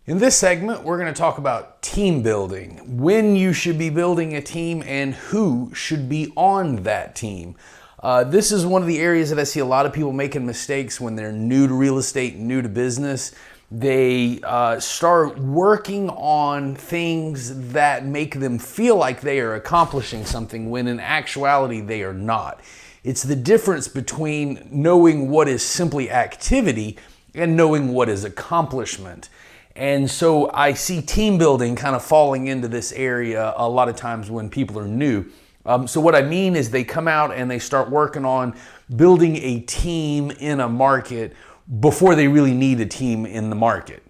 In this segment, we're going to talk about team building, when you should be building a team and who should be on that team. This is one of the areas that I see a lot of people making mistakes when they're new to real estate, new to business. They start working on things that make them feel like they are accomplishing something when in actuality they are not. It's the difference between knowing what is simply activity and knowing what is accomplishment. And so I see team building kind of falling into this area a lot of times when people are new. So what I mean is they come out and they start working on building a team in a market before they really need a team in the market.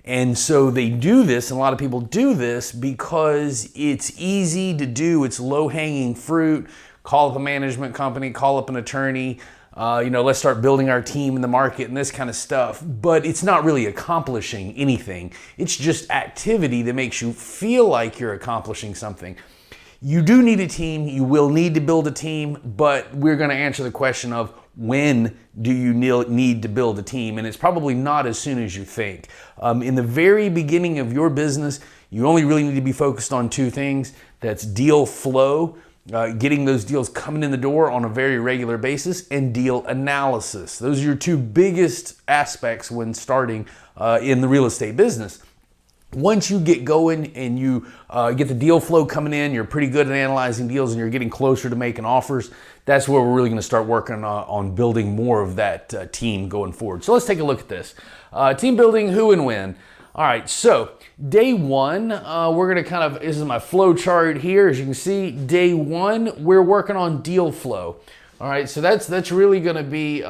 And so they do this, and a lot of people do this because it's easy to do, it's low-hanging fruit. Call up a management company, call up an attorney, let's start building our team in the market and this kind of stuff. But it's not really accomplishing anything. It's just activity that makes you feel like you're accomplishing something. You do need a team, you will need to build a team, but we're going to answer the question of when do you need to build a team? And it's probably not as soon as you think. In the very beginning of your business, you only really need to be focused on two things. That's deal flow, getting those deals coming in the door on a very regular basis, and deal analysis. Those are your two biggest aspects when starting in the real estate business. Once you get going and you get the deal flow coming in, you're pretty good at analyzing deals and you're getting closer to making offers, that's where we're really going to start working on building more of that team going forward. So let's take a look at this. Team building, who and when. All right, so day one, we're going to this is my flow chart here. As you can see, day one, we're working on deal flow. All right, so that's really going to be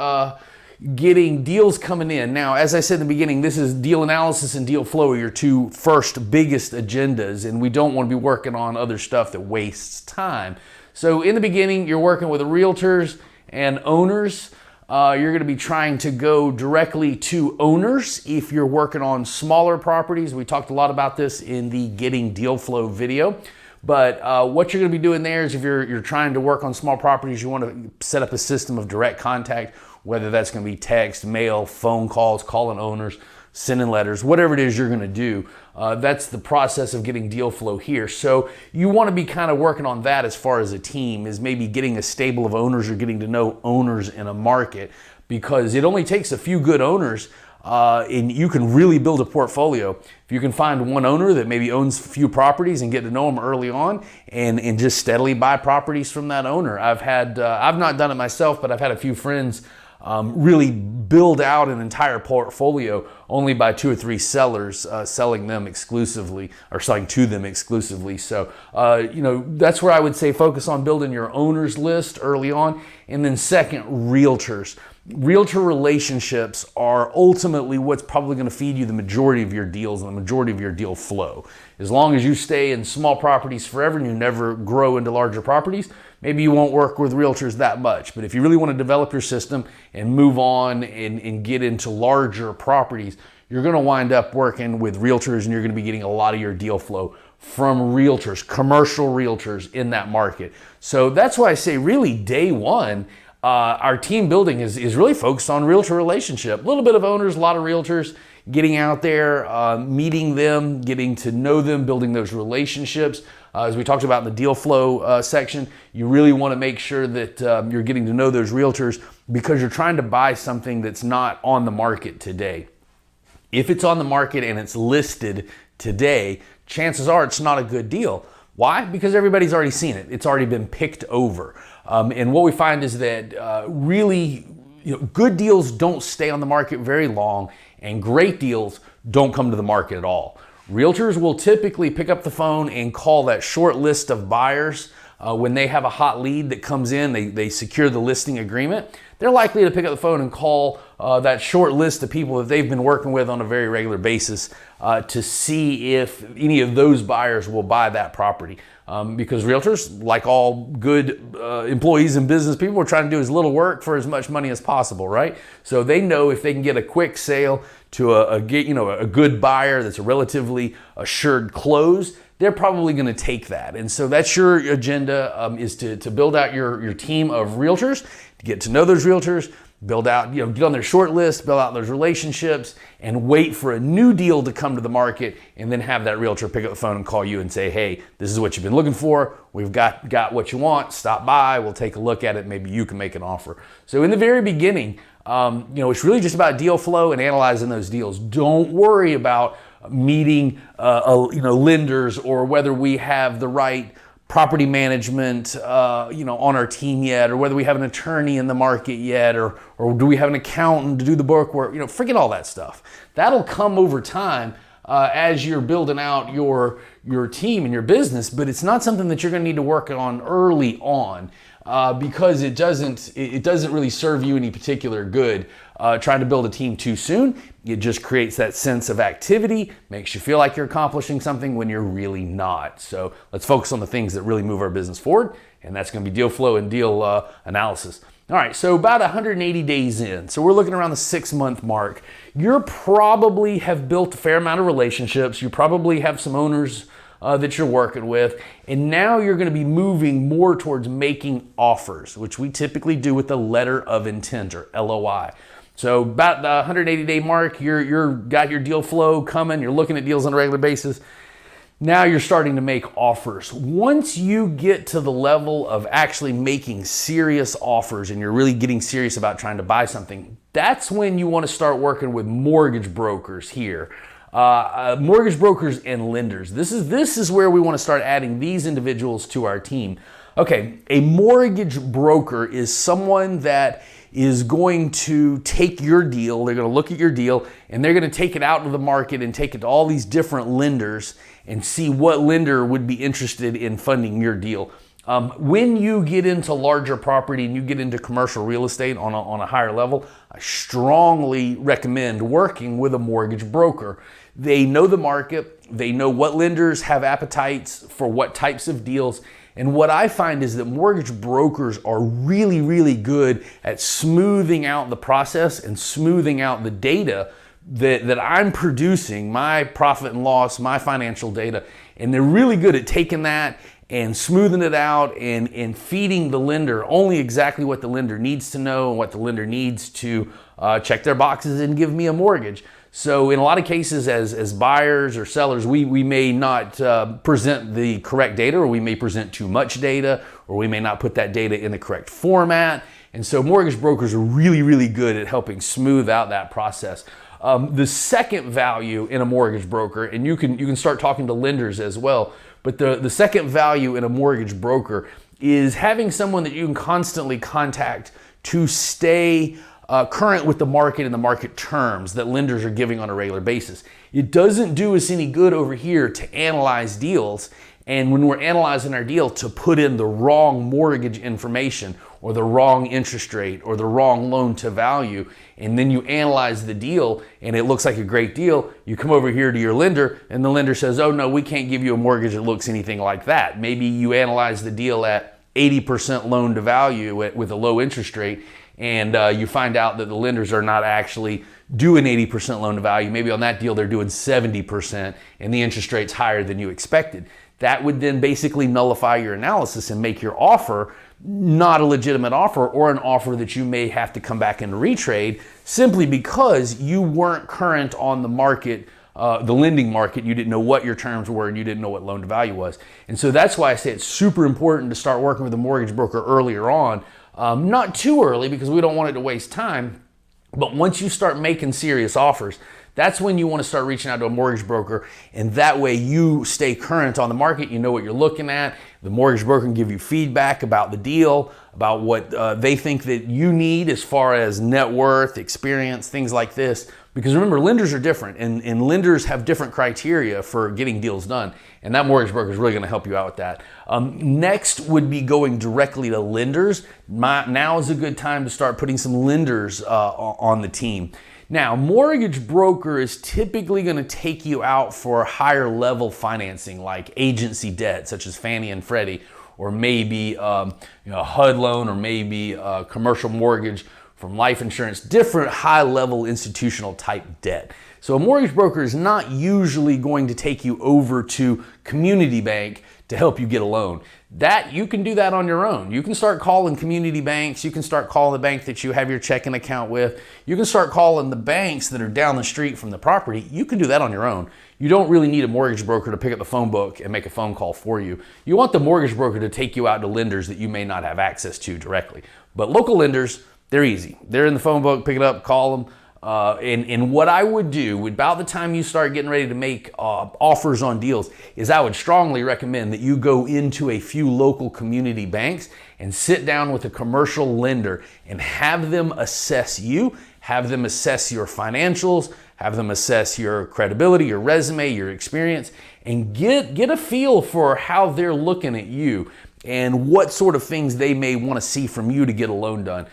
getting deals coming in. Now, as I said in the beginning, this is deal analysis and deal flow are your two first biggest agendas, and we don't want to be working on other stuff that wastes time. So in the beginning, you're working with realtors and owners. You're going to be trying to go directly to owners if you're working on smaller properties. We talked a lot about this in the Getting Deal Flow video. But what you're going to be doing there is if you're trying to work on small properties, you want to set up a system of direct contact, whether that's going to be text, mail, phone calls, calling owners, sending letters, whatever it is you're going to do. That's the process of getting deal flow here. So you want to be kind of working on that as far as a team, is maybe getting a stable of owners or getting to know owners in a market, because it only takes a few good owners and you can really build a portfolio. If you can find one owner that maybe owns a few properties and get to know them early on and just steadily buy properties from that owner. I've not done it myself, but I've had a few friends really build out an entire portfolio only by 2 or 3 sellers selling them exclusively or selling to them exclusively. So, that's where I would say focus on building your owners list early on. And then second, realtors. Realtor relationships are ultimately what's probably going to feed you the majority of your deals and the majority of your deal flow. As long as you stay in small properties forever and you never grow into larger properties, maybe you won't work with realtors that much. But if you really want to develop your system and move on and get into larger properties, you're going to wind up working with realtors and you're going to be getting a lot of your deal flow from realtors, commercial realtors in that market. So that's why I say really day one, our team building is really focused on realtor relationship. A little bit of owners, a lot of realtors, getting out there, meeting them, getting to know them, building those relationships. As we talked about in the deal flow section, you really want to make sure that you're getting to know those realtors because you're trying to buy something that's not on the market today. If it's on the market and it's listed today, chances are it's not a good deal. Why? Because everybody's already seen it. It's already been picked over. And what we find is that really, good deals don't stay on the market very long, and great deals don't come to the market at all. Realtors will typically pick up the phone and call that short list of buyers. When they have a hot lead that comes in, they secure the listing agreement. They're likely to pick up the phone and call that short list of people that they've been working with on a very regular basis to see if any of those buyers will buy that property. Because realtors, like all good employees and business people, are trying to do as little work for as much money as possible, right? So they know if they can get a quick sale to a good buyer that's a relatively assured close, they're probably going to take that. And so that's your agenda, is to build out your team of realtors, to get to know those realtors, build out, get on their short list, build out those relationships, and wait for a new deal to come to the market, and then have that realtor pick up the phone and call you and say, hey, this is what you've been looking for. We've got what you want. Stop by. We'll take a look at it. Maybe you can make an offer. So in the very beginning, it's really just about deal flow and analyzing those deals. Don't worry about meeting, lenders, or whether we have the right property management, on our team yet, or whether we have an attorney in the market yet, or do we have an accountant to do the book work. Forget all that stuff. That'll come over time as you're building out your team and your business, but it's not something that you're going to need to work on early on because it doesn't really serve you any particular good. Trying to build a team too soon, it just creates that sense of activity, makes you feel like you're accomplishing something when you're really not. So let's focus on the things that really move our business forward, and that's going to be deal flow and deal analysis. All right, so about 180 days in, so we're looking around the 6-month mark. You probably have built a fair amount of relationships. You probably have some owners that you're working with, and now you're going to be moving more towards making offers, which we typically do with the letter of intent, or LOI. So about the 180-day mark, you're got your deal flow coming. You're looking at deals on a regular basis. Now you're starting to make offers. Once you get to the level of actually making serious offers and you're really getting serious about trying to buy something, that's when you want to start working with mortgage brokers here. Mortgage brokers and lenders. This is where we want to start adding these individuals to our team. Okay, a mortgage broker is someone that is going to take your deal, they're going to look at your deal, and they're going to take it out to the market and take it to all these different lenders and see what lender would be interested in funding your deal. When you get into larger property and you get into commercial real estate on a higher level, I strongly recommend working with a mortgage broker. They know the market, they know what lenders have appetites for what types of deals. And what I find is that mortgage brokers are really, really good at smoothing out the process and smoothing out the data that I'm producing, my profit and loss, my financial data. And they're really good at taking that and smoothing it out and feeding the lender only exactly what the lender needs to know and what the lender needs to check their boxes and give me a mortgage. So in a lot of cases, as buyers or sellers, we may not present the correct data, or we may present too much data, or we may not put that data in the correct format. And so mortgage brokers are really, really good at helping smooth out that process. The second value in a mortgage broker, and you can start talking to lenders as well, but the second value in a mortgage broker is having someone that you can constantly contact to stay current with the market and the market terms that lenders are giving on a regular basis. It doesn't do us any good over here to analyze deals, and when we're analyzing our deal, to put in the wrong mortgage information or the wrong interest rate or the wrong loan to value, and then you analyze the deal and it looks like a great deal. You come over here to your lender and the lender says, oh no, we can't give you a mortgage that looks anything like that. Maybe you analyze the deal at 80% loan to value with a low interest rate, and you find out that the lenders are not actually doing 80% loan to value. Maybe on that deal they're doing 70% and the interest rate's higher than you expected. That would then basically nullify your analysis and make your offer not a legitimate offer, or an offer that you may have to come back and retrade simply because you weren't current on the market, the lending market. You didn't know what your terms were and you didn't know what loan to value was. And so that's why I say it's super important to start working with a mortgage broker earlier on. Not too early, because we don't want it to waste time. But once you start making serious offers, that's when you want to start reaching out to a mortgage broker, and that way you stay current on the market. You know what you're looking at. The mortgage broker can give you feedback about the deal, about what they think that you need as far as net worth, experience, things like this. Because remember, lenders are different, and lenders have different criteria for getting deals done, and that mortgage broker is really going to help you out with that. Next would be going directly to lenders. Now is a good time to start putting some lenders on the team. Now, mortgage broker is typically going to take you out for higher level financing, like agency debt, such as Fannie and Freddie, or maybe a HUD loan, or maybe a commercial mortgage from life insurance, different high level institutional type debt. So a mortgage broker is not usually going to take you over to community bank to help you get a loan. That you can do that on your own. You can start calling community banks. You can start calling the bank that you have your checking account with. You can start calling the banks that are down the street from the property. You can do that on your own. You don't really need a mortgage broker to pick up the phone book and make a phone call for you. You want the mortgage broker to take you out to lenders that you may not have access to directly. But local lenders, they're easy. They're in the phone book, pick it up, call them. And what I would do about the time you start getting ready to make offers on deals is I would strongly recommend that you go into a few local community banks and sit down with a commercial lender and have them assess you, have them assess your financials, have them assess your credibility, your resume, your experience, and get a feel for how they're looking at you and what sort of things they may want to see from you to get a loan done.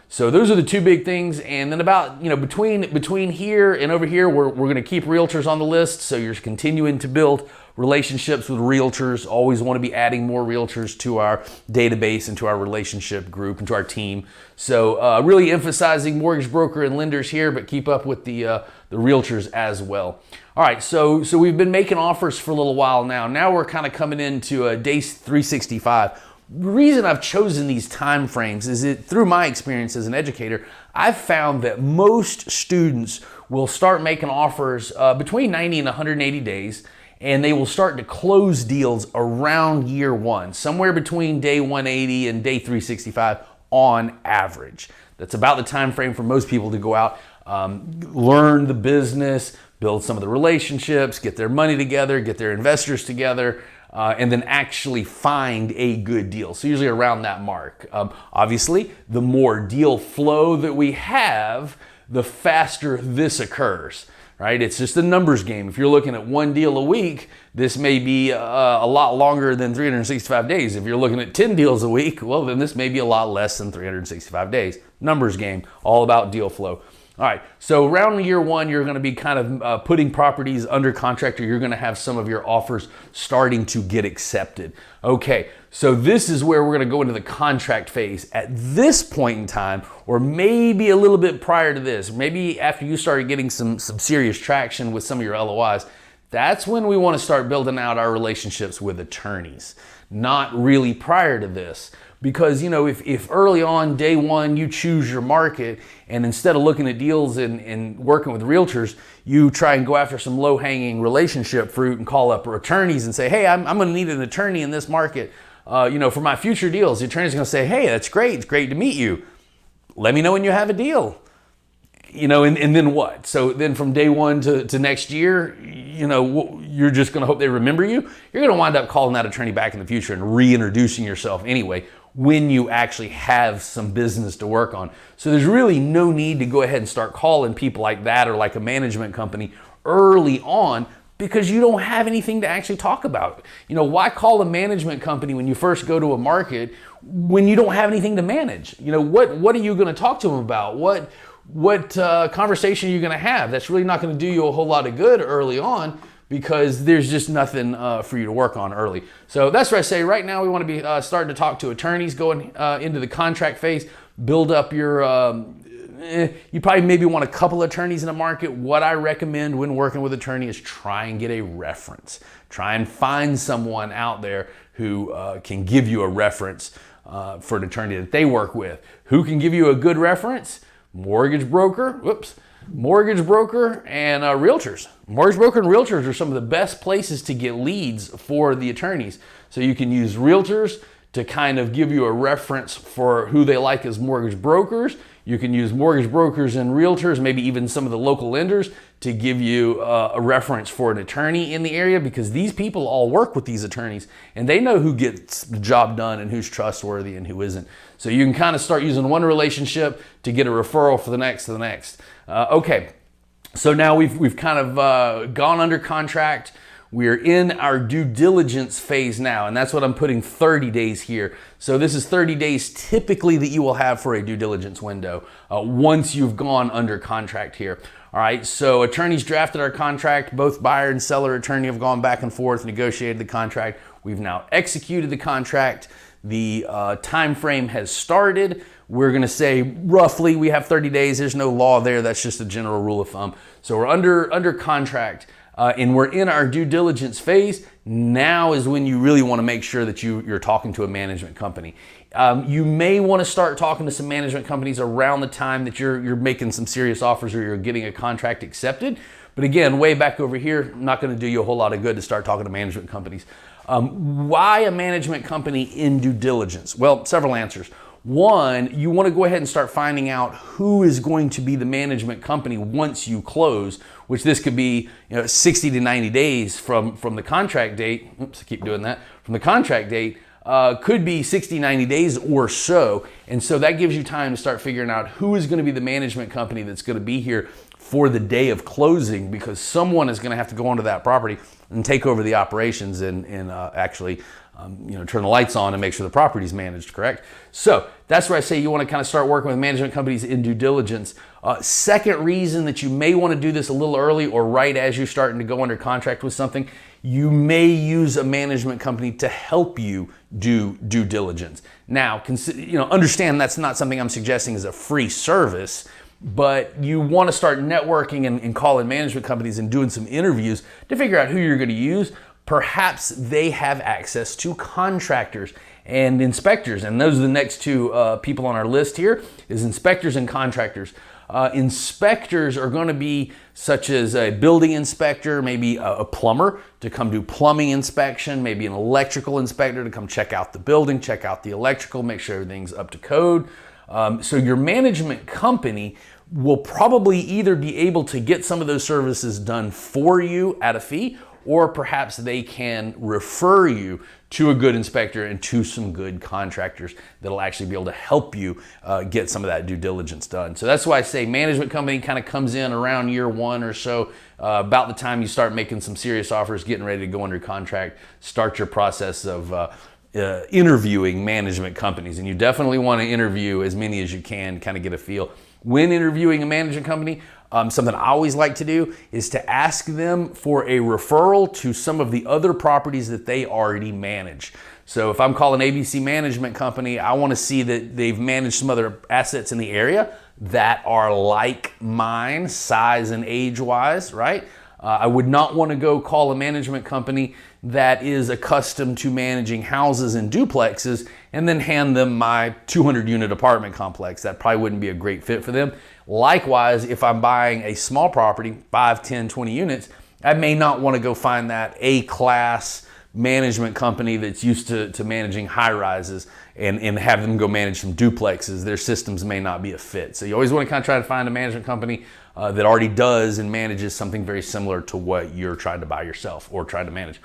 So those are the two big things. And then about, between here and over here, we're going to keep realtors on the list. So you're continuing to build relationships with realtors. Always want to be adding more realtors to our database and to our relationship group and to our team. So really emphasizing mortgage broker and lenders here, but keep up with the realtors as well. All right, so we've been making offers for a little while now. Now we're kind of coming into day 365. The reason I've chosen these time frames is through my experience as an educator, I've found that most students will start making offers between 90 and 180 days, and they will start to close deals around year one, somewhere between day 180 and day 365 on average. That's about the time frame for most people to go out, learn the business, build some of the relationships, get their money together, get their investors together, and then actually find a good deal. So usually around that mark. Obviously, the more deal flow that we have, the faster this occurs, right? It's just a numbers game. If you're looking at one deal a week, this may be a lot longer than 365 days. If you're looking at 10 deals a week, well, then this may be a lot less than 365 days. Numbers game, all about deal flow. All right, so around year one, you're going to be kind of putting properties under contract, or you're going to have some of your offers starting to get accepted. Okay, so this is where we're going to go into the contract phase. At this point in time, or maybe a little bit prior to this, maybe after you started getting some serious traction with some of your LOIs, that's when we want to start building out our relationships with attorneys. Not really prior to this. Because, if early on, day one, you choose your market, and instead of looking at deals and working with realtors, you try and go after some low-hanging relationship fruit and call up attorneys and say, hey, I'm going to need an attorney in this market, for my future deals. The attorney's going to say, hey, that's great. It's great to meet you. Let me know when you have a deal. And then what? So then from day one to next year, you're just going to hope they remember you. You're going to wind up calling that attorney back in the future and reintroducing yourself anyway when you actually have some business to work on. So there's really no need to go ahead and start calling people like that or like a management company early on, because you don't have anything to actually talk about. Why call a management company when you first go to a market when you don't have anything to manage? What are you going to talk to them about? What conversation are you going to have? That's really not going to do you a whole lot of good early on, because there's just nothing for you to work on early. So that's what I say. Right now we want to be starting to talk to attorneys going into the contract phase, build up your, you probably maybe want a couple attorneys in the market. What I recommend when working with attorney is try and get a reference. Try and find someone out there who can give you a reference for an attorney that they work with. Who can give you a good reference? Mortgage broker and realtors. Mortgage broker and realtors are some of the best places to get leads for the attorneys. So you can use realtors to kind of give you a reference for who they like as mortgage brokers. You can use mortgage brokers and realtors, maybe even some of the local lenders, to give you a reference for an attorney in the area, because these people all work with these attorneys and they know who gets the job done and who's trustworthy and who isn't. So you can kind of start using one relationship to get a referral for the next to the next. Okay, so now we've kind of gone under contract. We're in our due diligence phase now, and that's what I'm putting 30 days here. So this is 30 days typically that you will have for a due diligence window once you've gone under contract here. All right, so attorneys drafted our contract. Both buyer and seller attorney have gone back and forth, negotiated the contract. We've now executed the contract. the time frame has started. We're going to say roughly we have 30 days. There's no law there. That's just a general rule of thumb. So we're under contract and we're in our due diligence phase. Now is when you really want to make sure that you're talking to a management company. You may want to start talking to some management companies around the time that you're making some serious offers or you're getting a contract accepted. But again, way back over here, not going to do you a whole lot of good to start talking to management companies. Why a management company in due diligence? Well, several answers. One, you want to go ahead and start finding out who is going to be the management company once you close, which this could be 60 to 90 days from the contract date. Oops, I keep doing that. From the contract date, could be 60, 90 days or so. And so that gives you time to start figuring out who is going to be the management company that's going to be here for the day of closing, because someone is going to have to go onto that property and take over the operations and actually turn the lights on and make sure the property is managed, correct? So that's where I say you want to kind of start working with management companies in due diligence. Second reason that you may want to do this a little early or right as you're starting to go under contract with something, you may use a management company to help you do due diligence. Now, understand that's not something I'm suggesting is a free service, but you want to start networking and calling management companies and doing some interviews to figure out who you're going to use. Perhaps they have access to contractors and inspectors, and those are the next two people on our list here, is inspectors and contractors. Inspectors are going to be such as a building inspector, maybe a plumber to come do plumbing inspection, maybe an electrical inspector to come check out the building, check out the electrical, make sure everything's up to code. So your management company will probably either be able to get some of those services done for you at a fee, or perhaps they can refer you to a good inspector and to some good contractors that'll actually be able to help you get some of that due diligence done. So that's why I say management company kind of comes in around year one or so, about the time you start making some serious offers, getting ready to go under contract, start your process of interviewing management companies. And you definitely want to interview as many as you can, kind of get a feel. When interviewing a management company, something I always like to do is to ask them for a referral to some of the other properties that they already manage. So if I'm calling ABC Management Company, I want to see that they've managed some other assets in the area that are like mine, size and age-wise, right? I would not want to go call a management company that is accustomed to managing houses and duplexes and then hand them my 200-unit apartment complex. That probably wouldn't be a great fit for them. Likewise, if I'm buying a small property, 5, 10, 20 units, I may not want to go find that A-class management company that's used to managing high-rises and have them go manage some duplexes. Their systems may not be a fit. So you always want to kind of try to find a management company that already does and manages something very similar to what you're trying to buy yourself or trying to manage.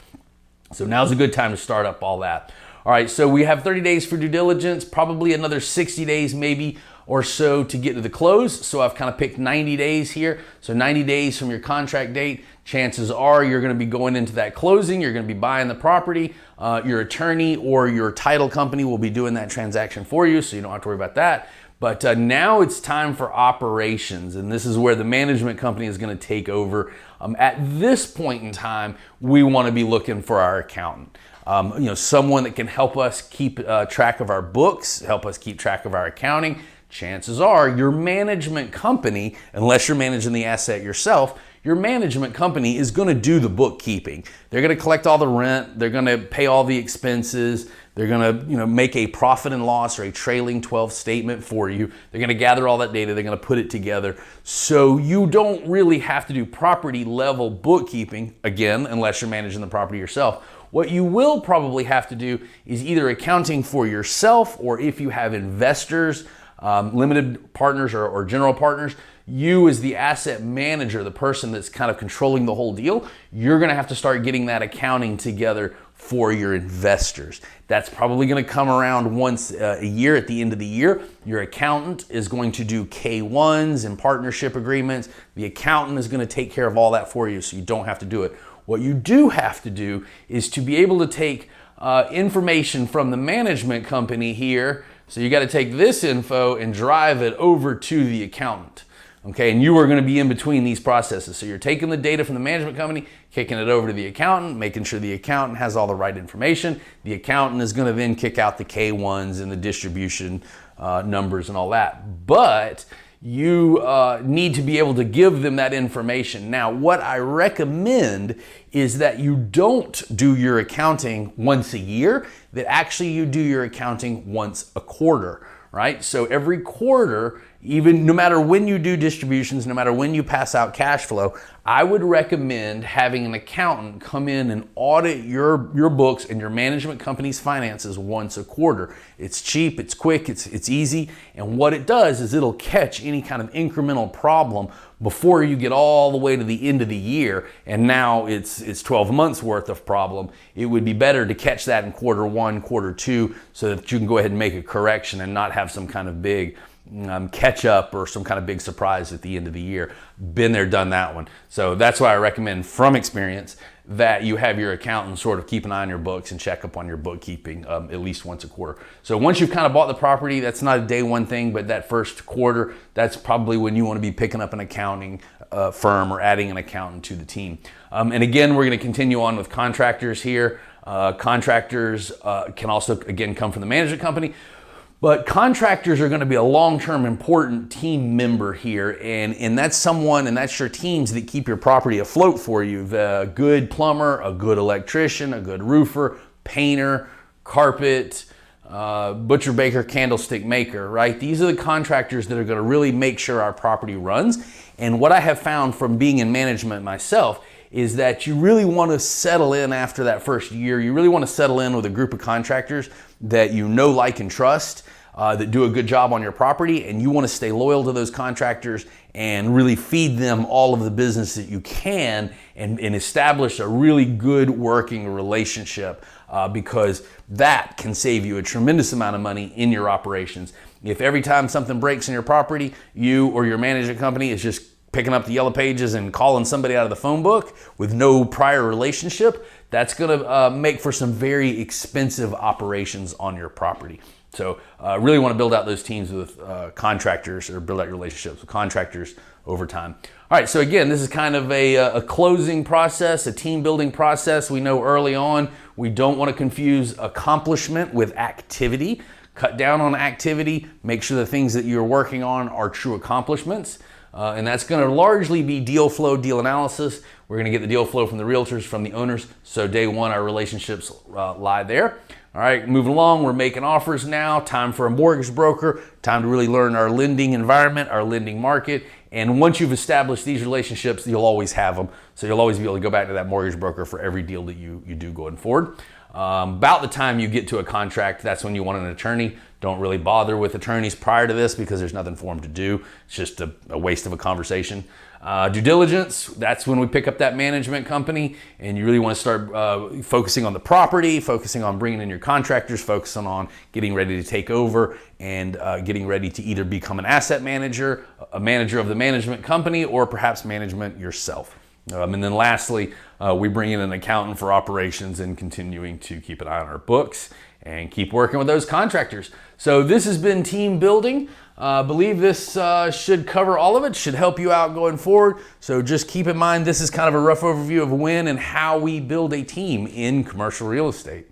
So now's a good time to start up all that. All right, so we have 30 days for due diligence, probably another 60 days maybe or so to get to the close. So I've kind of picked 90 days here. So 90 days from your contract date, chances are you're going to be going into that closing. You're going to be buying the property. Your attorney or your title company will be doing that transaction for you, so you don't have to worry about that. But now it's time for operations, and this is where the management company is going to take over. At this point in time, we want to be looking for our accountant. Someone that can help us keep track of our books, help us keep track of our accounting. Chances are your management company, unless you're managing the asset yourself, your management company is going to do the bookkeeping. They're going to collect all the rent. They're going to pay all the expenses. They're going to make a profit and loss or a trailing 12 statement for you. They're going to gather all that data. They're going to put it together. So you don't really have to do property level bookkeeping, again, unless you're managing the property yourself. What you will probably have to do is either accounting for yourself, or if you have investors, limited partners or general partners, you as the asset manager, the person that's kind of controlling the whole deal, you're going to have to start getting that accounting together for your investors. That's probably going to come around once a year at the end of the year. Your accountant is going to do K1s and partnership agreements. The accountant is going to take care of all that for you, so you don't have to do it. What you do have to do is to be able to take information from the management company here. So you got to take this info and drive it over to the accountant. Okay, and you are going to be in between these processes. So you're taking the data from the management company, kicking it over to the accountant, making sure the accountant has all the right information. The accountant is going to then kick out the K1s and the distribution numbers and all that. But you need to be able to give them that information. Now, what I recommend is that you don't do your accounting once a year, that actually you do your accounting once a quarter, right? So every quarter, even no matter when you do distributions, no matter when you pass out cash flow, I would recommend having an accountant come in and audit your books and your management company's finances once a quarter. It's cheap, it's quick, it's easy, and what it does is it'll catch any kind of incremental problem before you get all the way to the end of the year and now it's 12 months worth of problem. It would be better to catch that in quarter one, quarter two, so that you can go ahead and make a correction and not have some kind of big catch up or some kind of big surprise at the end of the year. Been there, done that one. So that's why I recommend from experience that you have your accountant sort of keep an eye on your books and check up on your bookkeeping at least once a quarter. So once you've kind of bought the property, that's not a day one thing, but that first quarter, that's probably when you want to be picking up an accounting firm or adding an accountant to the team. And again, we're going to continue on with contractors here. Contractors can also, again, come from the management company. But contractors are going to be a long-term important team member here, and that's someone, and that's your teams that keep your property afloat for you. The good plumber, a good electrician, a good roofer, painter, carpet, butcher, baker, candlestick maker, right? These are the contractors that are going to really make sure our property runs. And what I have found from being in management myself is that you really want to settle in after that first year. You really want to settle in with a group of contractors that you know, like, and trust, that do a good job on your property, and you want to stay loyal to those contractors and really feed them all of the business that you can and establish a really good working relationship because that can save you a tremendous amount of money in your operations. If every time something breaks in your property, you or your management company is just picking up the yellow pages and calling somebody out of the phone book with no prior relationship, that's going to make for some very expensive operations on your property. So really want to build out those teams with contractors, or build out your relationships with contractors over time. All right, so again, this is kind of a closing process, a team building process. We know early on we don't want to confuse accomplishment with activity. Cut down on activity, make sure the things that you're working on are true accomplishments. And that's going to largely be deal flow, deal analysis. We're going to get the deal flow from the realtors, from the owners. So day one, our relationships lie there. All right, moving along, we're making offers now. Time for a mortgage broker. Time to really learn our lending environment, our lending market. And once you've established these relationships, you'll always have them. So you'll always be able to go back to that mortgage broker for every deal that you do going forward. About the time you get to a contract, that's when you want an attorney. Don't really bother with attorneys prior to this because there's nothing for them to do. It's just a waste of a conversation. Due diligence, that's when we pick up that management company and you really want to start focusing on the property, focusing on bringing in your contractors, focusing on getting ready to take over and getting ready to either become an asset manager, a manager of the management company, or perhaps management yourself. And then lastly, we bring in an accountant for operations and continuing to keep an eye on our books and keep working with those contractors. So this has been team building. I believe this should cover all of it, should help you out going forward. So just keep in mind, this is kind of a rough overview of when and how we build a team in commercial real estate.